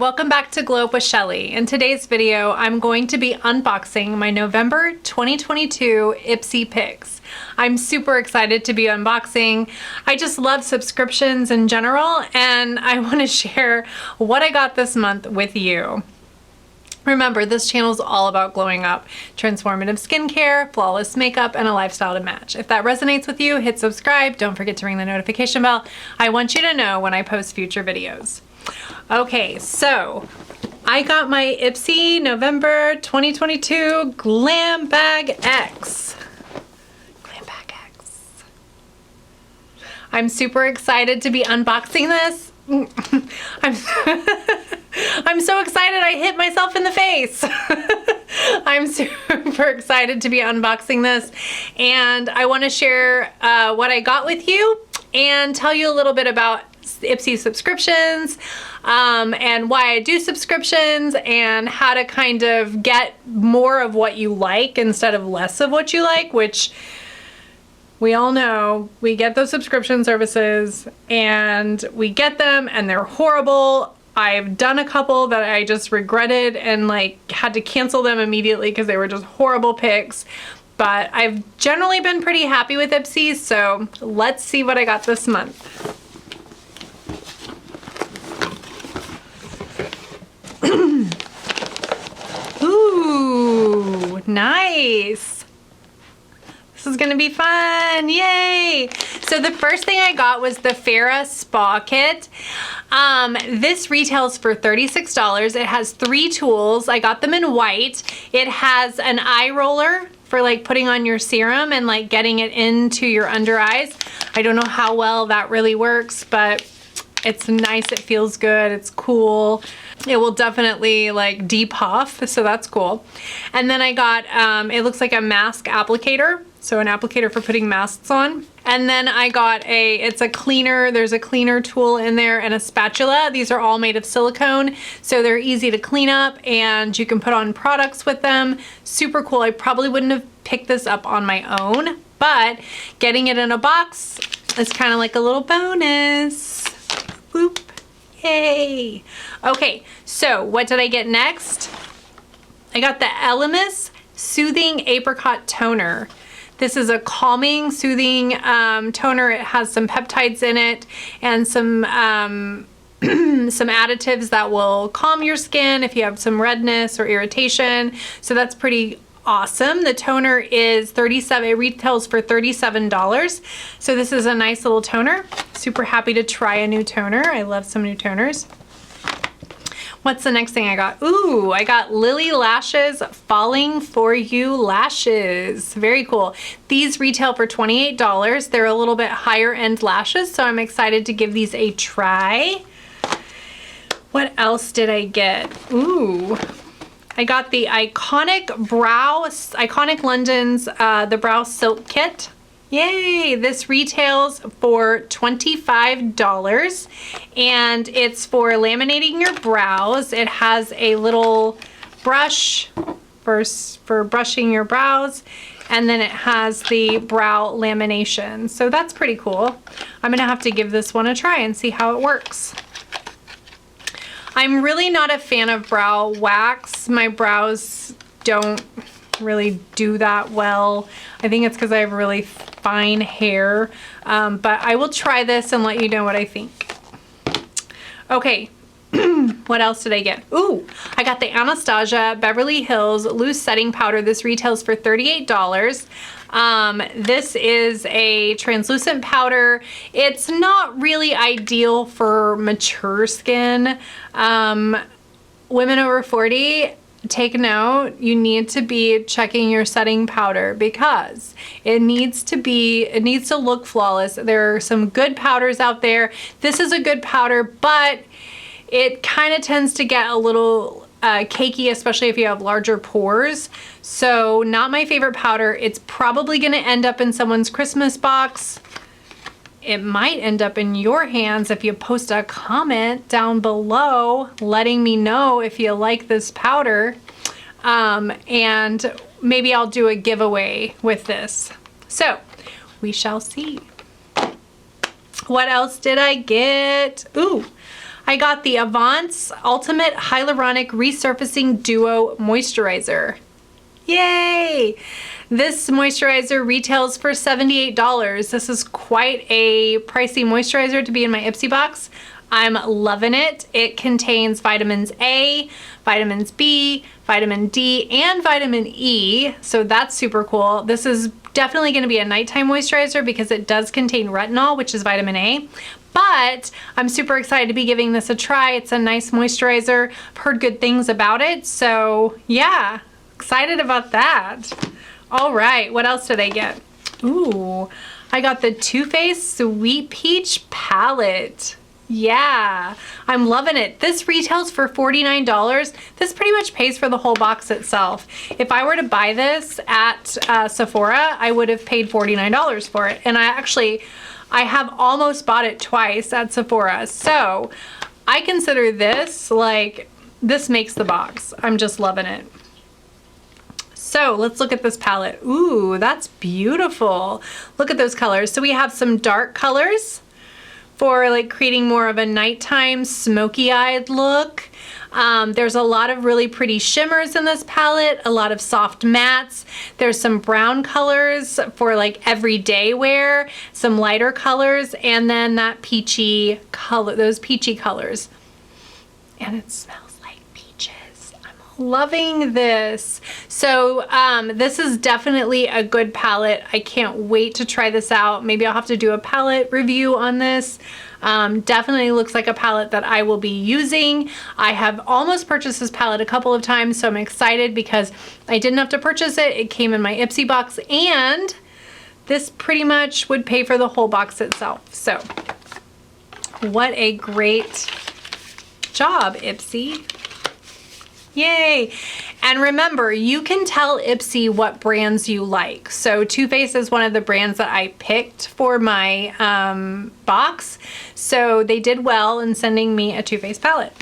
welcome back to Glow Up with Shelly. In today's video, I'm going to be unboxing my November 2022 Ipsy picks. I'm super excited to be unboxing. I just love subscriptions in general, and I want to share what I got this month with you. Remember, this channel is all about glowing up, transformative skincare, flawless makeup, and a lifestyle to match. If that resonates with you, hit subscribe. Don't forget to ring the notification bell. I want you to know when I post future videos. Okay, so I got my Ipsy November 2022 Glam Bag X. Glam Bag X. I'm super excited to be unboxing this. I'm so excited I hit myself in the face. I'm super excited to be unboxing this, and I want to share what I got with you and tell you a little bit about Ipsy subscriptions and why I do subscriptions and how to kind of get more of what you like instead of less of what you like, which we all know we get those subscription services and we get them and they're horrible. I've done a couple that I just regretted and like had to cancel them immediately because they were just horrible picks. But I've generally been pretty happy with Ipsy, so let's see what I got this month. Ooh, nice. This is gonna be fun, yay! So the first thing I got was the F.A.R.A.H Spa Kit. This retails for $36. It has 3 tools. I got them in white. It has an eye roller for like putting on your serum and like getting it into your under eyes. I don't know how well that really works, but it's nice, it feels good, it's cool. It will definitely like depuff, so that's cool. And then I got, it looks like a mask applicator. So an applicator for putting masks on. And then I got it's a cleaner, there's a cleaner tool in there and a spatula. These are all made of silicone, so they're easy to clean up and you can put on products with them. Super cool. I probably wouldn't have picked this up on my own, but getting it in a box is kind of like a little bonus. Whoop, yay. Okay, so what did I get next? I got the Elemis Soothing Apricot Toner. This is a calming, soothing toner. It has some peptides in it and some additives that will calm your skin if you have some redness or irritation. So that's pretty awesome. The toner is it retails for $37. So this is a nice little toner. Super happy to try a new toner. I love some new toners. What's the next thing I got? Ooh, I got Lilly Lashes Falling For You Lashes. Very cool. These retail for $28. They're a little bit higher end lashes, so I'm excited to give these a try. What else did I get? Ooh, I got the Iconic London's the Brow Silk Kit. Yay! This retails for $25 and it's for laminating your brows. It has a little brush for brushing your brows, and then it has the brow lamination. So that's pretty cool. I'm gonna have to give this one a try and see how it works. I'm really not a fan of brow wax. My brows don't really do that well. I think it's because I have really fine hair, but I will try this and let you know what I think. Okay, what else did I get? Ooh, I got the Anastasia Beverly Hills Loose Setting Powder. This retails for $38. This is a translucent powder. It's not really ideal for mature skin. Women over 40, take note, you need to be checking your setting powder because it needs to look flawless. There are some good powders out there. This is a good powder, but it kind of tends to get a little cakey, especially if you have larger pores. So not my favorite powder. It's probably going to end up in someone's Christmas box. It might end up in your hands if you post a comment down below letting me know if you like this powder. And maybe I'll do a giveaway with this. So we shall see. What else did I get? Ooh, I got the Avant's Ultimate Hyaluronic Resurfacing Duo Moisturizer. Yay! This moisturizer retails for $78. This is quite a pricey moisturizer to be in my Ipsy box. I'm loving it. It contains vitamins A, vitamins B, vitamin D, and vitamin E, so that's super cool. This is definitely going to be a nighttime moisturizer because it does contain retinol, which is vitamin A. But I'm super excited to be giving this a try. It's a nice moisturizer. I've heard good things about it, so yeah, excited about that. All right, what else did I get? Ooh, I got the Too Faced Sweet Peach Palette. Yeah, I'm loving it. This retails for $49. This pretty much pays for the whole box itself. If I were to buy this at Sephora, I would have paid $49 for it. And I have almost bought it twice at Sephora. So I consider this like, this makes the box. I'm just loving it. So let's look at this palette. Ooh, that's beautiful. Look at those colors. So we have some dark colors for like creating more of a nighttime smoky-eyed look. There's a lot of really pretty shimmers in this palette, a lot of soft mattes. There's some brown colors for like everyday wear, some lighter colors, and then that peachy color, those peachy colors. And it smells like peaches. I'm loving this. So this is definitely a good palette. I can't wait to try this out. Maybe I'll have to do a palette review on this. Definitely looks like a palette that I will be using. I have almost purchased this palette a couple of times, so I'm excited because I didn't have to purchase it. It came in my Ipsy box, and this pretty much would pay for the whole box itself. So what a great job, Ipsy. Yay! And remember, you can tell Ipsy what brands you like. So Too Faced is one of the brands that I picked for my box. So they did well in sending me a Too Faced palette.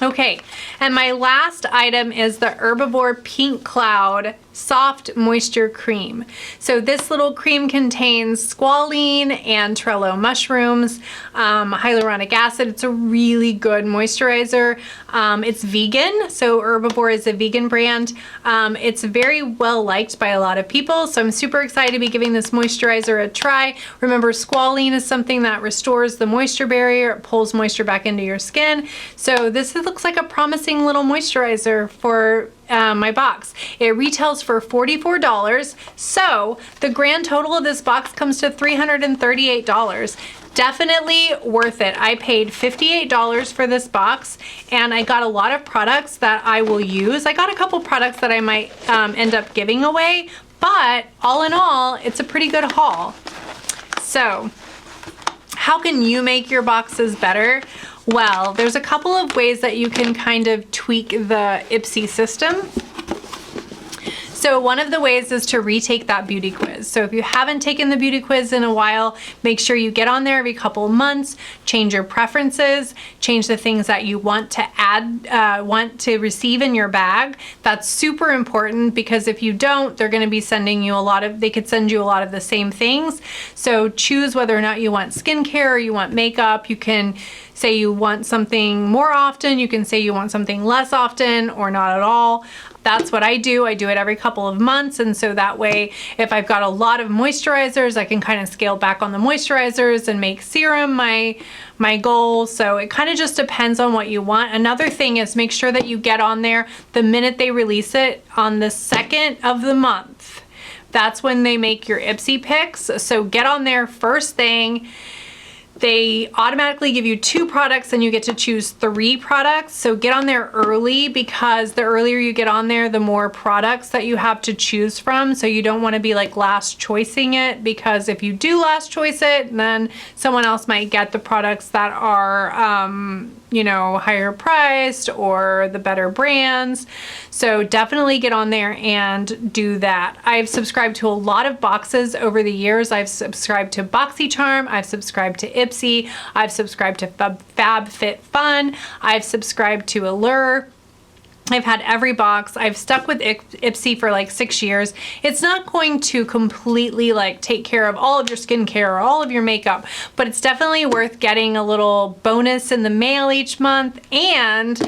Okay, and my last item is the Herbivore Pink Cloud Soft Moisture Cream. So this little cream contains squalene and Trello mushrooms, hyaluronic acid. It's a really good moisturizer. It's vegan, so Herbivore is a vegan brand. It's very well liked by a lot of people, so I'm super excited to be giving this moisturizer a try. Remember, squalene is something that restores the moisture barrier. It pulls moisture back into your skin. So this looks like a promising little moisturizer for my box. It retails for $44, so the grand total of this box comes to $338. Definitely worth it. I paid $58 for this box, and I got a lot of products that I will use. I got a couple products that I might end up giving away, but all in all, it's a pretty good haul. So how can you make your boxes better? Well, there's a couple of ways that you can kind of tweak the Ipsy system. So one of the ways is to retake that beauty quiz. So if you haven't taken the beauty quiz in a while, make sure you get on there every couple of months, change your preferences, change the things that you want to add, want to receive in your bag. That's super important because if you don't, they're gonna be sending you they could send you a lot of the same things. So choose whether or not you want skincare or you want makeup. You can say you want something more often, you can say you want something less often or not at all. That's what I do. I do it every couple of months, and so that way if I've got a lot of moisturizers, I can kind of scale back on the moisturizers and make serum my goal. So it kind of just depends on what you want. Another thing is make sure that you get on there the minute they release it on the 2nd of the month. That's when they make your Ipsy picks. So get on there first thing. They automatically give you 2 products and you get to choose 3 products. So get on there early because the earlier you get on there, the more products that you have to choose from. So you don't want to be like last choicing it, because if you do last choice it, then someone else might get the products that are, you know, higher priced or the better brands. So definitely get on there and do that. I've subscribed to a lot of boxes over the years. I've subscribed to BoxyCharm, I've subscribed to Ipsy, I've subscribed to FabFitFun, I've subscribed to Allure. I've had every box. I've stuck with Ipsy for like 6 years. It's not going to completely like take care of all of your skincare or all of your makeup, but it's definitely worth getting a little bonus in the mail each month, and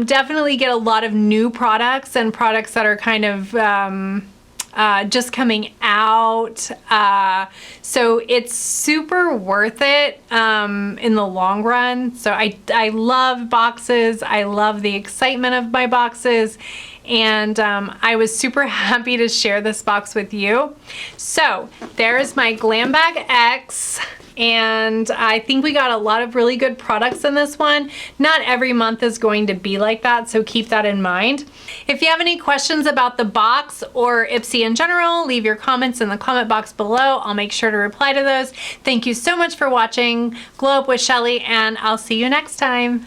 definitely get a lot of new products and products that are kind of just coming out. So it's super worth it in the long run. So I love boxes. I love the excitement of my boxes. And I was super happy to share this box with you. So there's my Glam Bag X. And I think we got a lot of really good products in this one. Not every month is going to be like that, so keep that in mind. If you have any questions about the box or Ipsy in general, leave your comments in the comment box below. I'll make sure to reply to those. Thank you so much for watching. Glow Up with Shelly, and I'll see you next time.